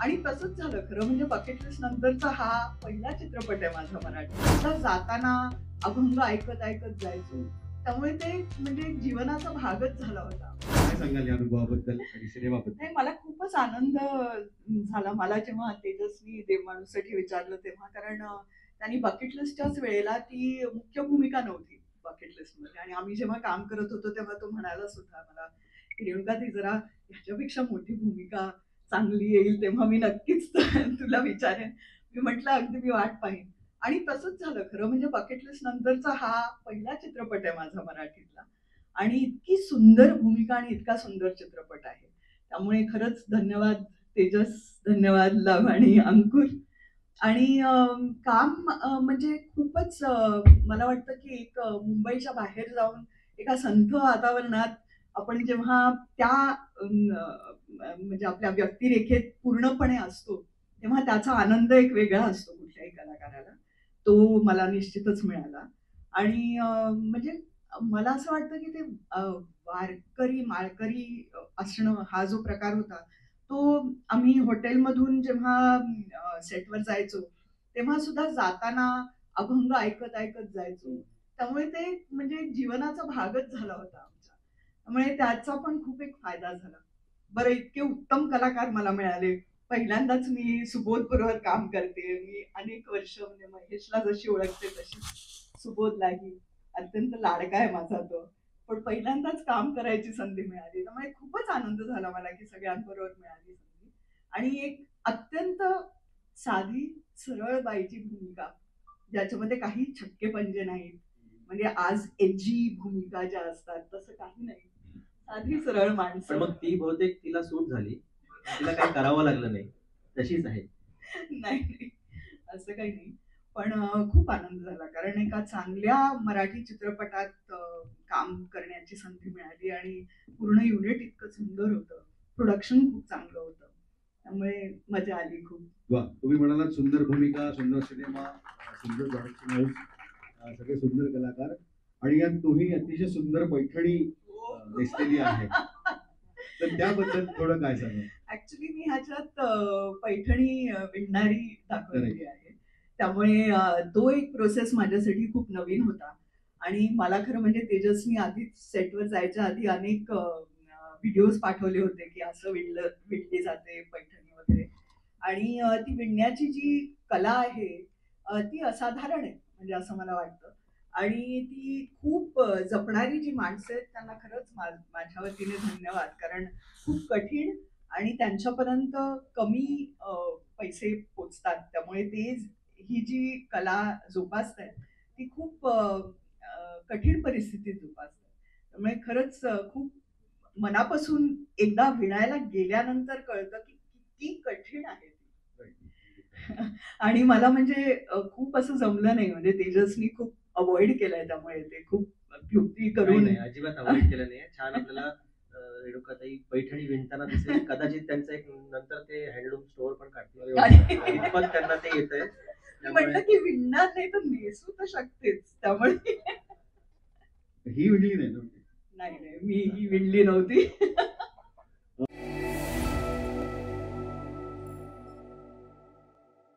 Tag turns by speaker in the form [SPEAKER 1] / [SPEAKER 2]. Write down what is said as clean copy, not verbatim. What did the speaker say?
[SPEAKER 1] आणि तसंच झालं खरं म्हणजे बकेट लिस्ट नंतरचा हा पहिला चित्रपट आहे माझा मराठी. आता जाताना अभंग ऐकत ऐकत जायचो. त्यामुळे ते म्हणजे जीवनाचा भागच झाला होता.
[SPEAKER 2] काय सांगाल या अनुभवाबद्दल आणि सिनेमाबद्दल?
[SPEAKER 1] नाही मला खूपच आनंद झाला मला जेव्हा तेजस्वी देवमाणूसाठी विचारलं तेव्हा कारण त्यांनी बकेट लिस्टच्याच वेळेला ती मुख्य भूमिका नव्हती बकेट लिस्टमध्ये आणि आम्ही जेव्हा काम करत होतो तेव्हा तो म्हणाला सुद्धा मला की रेणुका ती जरा ह्याच्यापेक्षा मोठी भूमिका चांगली येईल तेव्हा मी नक्कीच तुला विचारेन. मी म्हटलं अगदी मी वाट पाहीन आणि तसंच झालं खरं म्हणजे बकेट लिस्ट नंतरचा हा पहिला चित्रपट आहे माझा मराठीतला आणि इतकी सुंदर भूमिका आणि इतका सुंदर चित्रपट आहे. त्यामुळे खरंच धन्यवाद तेजस, धन्यवाद लव आणि अंकुर आणि काम म्हणजे खूपच मला वाटतं की एक मुंबईच्या बाहेर जाऊन एका संथ वातावरणात आपण जेव्हा त्या म्हणजे आपल्या व्यक्तिरेखेत पूर्णपणे असतो, तेव्हा त्याचा आनंद एक वेगळा असतो कुठल्याही कलाकाराला. तो मला निश्चितच मिळाला आणि म्हणजे मला असं वाटतं की ते वारकरी, माळकरी असणं हा जो प्रकार होता, तो आम्ही हॉटेलमधून जेव्हा सेटवर जायचो, तेव्हा सुद्धा जाताना अभंग ऐकत ऐकत जायचो. त्यामुळे ते म्हणजे जीवनाचा भागच झाला होता आमचा. त्यामुळे त्याचा पण खूप एक फायदा झाला. बरं इतके उत्तम कलाकार मला मिळाले. पहिल्यांदाच मी सुबोधबरोबर काम करतेय. मी अनेक वर्ष म्हणजे महेशला जशी ओळखते तशी सुबोधलाही. अत्यंत लाडका आहे माझा तो. पण पहिल्यांदाच काम करायची संधी मिळाली. त्यामुळे खूपच आनंद झाला मला की सगळ्यांबरोबर मिळाली संधी. आणि एक अत्यंत साधी, सरळ बाईची भूमिका, ज्याच्यामध्ये काही छक्के-पंजे नाहीत. म्हणजे आज एजी भूमिका ज्या असतात तसं काही नाही. साधी सरळ
[SPEAKER 3] पण
[SPEAKER 1] माणसं.
[SPEAKER 3] मग ती बहुतेक तिला सूट झाली. तिला काही करावं लागलं नाही. तशीच आहे.
[SPEAKER 1] नाही, नाही. असं काही नाही. पण खूप आनंद झाला. कारण एका चांगल्या मराठी चित्रपटात काम करण्याची संधी मिळाली आणि पूर्ण युनिट इतकं सुंदर होतं. प्रोडक्शन खूप चांगलं होतं. त्यामुळे मजा आली खूप.
[SPEAKER 2] वा, तुम्ही म्हणालात सुंदर भूमिका, सुंदर सिनेमा, सुंदर प्रोडक्शन हाऊस, सगळे सुंदर कलाकार आणि यात तुम्ही अतिशय सुंदर पैठणी नेसलेली आहे. तर त्याबद्दल थोडं काय सांगाल?
[SPEAKER 1] ऍक्च्युली मी ह्याच्यात पैठणी विणणारी दाखवलेली
[SPEAKER 2] Correct.
[SPEAKER 1] आहे. त्यामुळे तो एक प्रोसेस माझ्यासाठी खूप नवीन होता. आणि मला खरं म्हणजे तेजसनी आधीच सेटवर जायच्या आधी अनेक व्हिडिओज पाठवले होते, की असं विणली जाते पैठणी वगैरे. आणि ती विणण्याची जी कला आहे ती असाधारण आहे, म्हणजे असं मला वाटतं. आणि ती खूप जपणारी जी माणसं आहेत त्यांना खरंच माझ्या वतीने धन्यवाद. कारण खूप कठीण आणि त्यांच्यापर्यंत कमी पैसे पोचतात. त्यामुळे ते ही जी कला जोपासतायत ती खूप कठीण परिस्थितीत जोपासतात. त्यामुळे खरंच खूप मनापासून एकदा विणायला गेल्यानंतर कळतं की किती कठीण आहे ती. आणि मला म्हणजे खूप असं जमलं नाही. म्हणजे तेजसनी खूप अव्हॉइड केलंय त्यामुळे ते खूप क्लृप्ती
[SPEAKER 3] नाही,
[SPEAKER 1] करून
[SPEAKER 3] नाही. अजिबात अव्हॉइड केलं नाहीये. छान आपल्याला रेणुकाताई पैठणी विणताना दिसेल. कदाचित त्यांचं एक नंतर ते हँडलूम स्टोअर पण काढतील.
[SPEAKER 1] आणि
[SPEAKER 3] इतपत त्यांना ते येतंय.
[SPEAKER 1] मी म्हटलं
[SPEAKER 3] त्यामुळे
[SPEAKER 1] की विणणार नाही तर नेसू तर शकतेच. त्यामुळे
[SPEAKER 2] ही विणली नाही ना?
[SPEAKER 1] नाही, नाही. मी ही विणली नव्हती.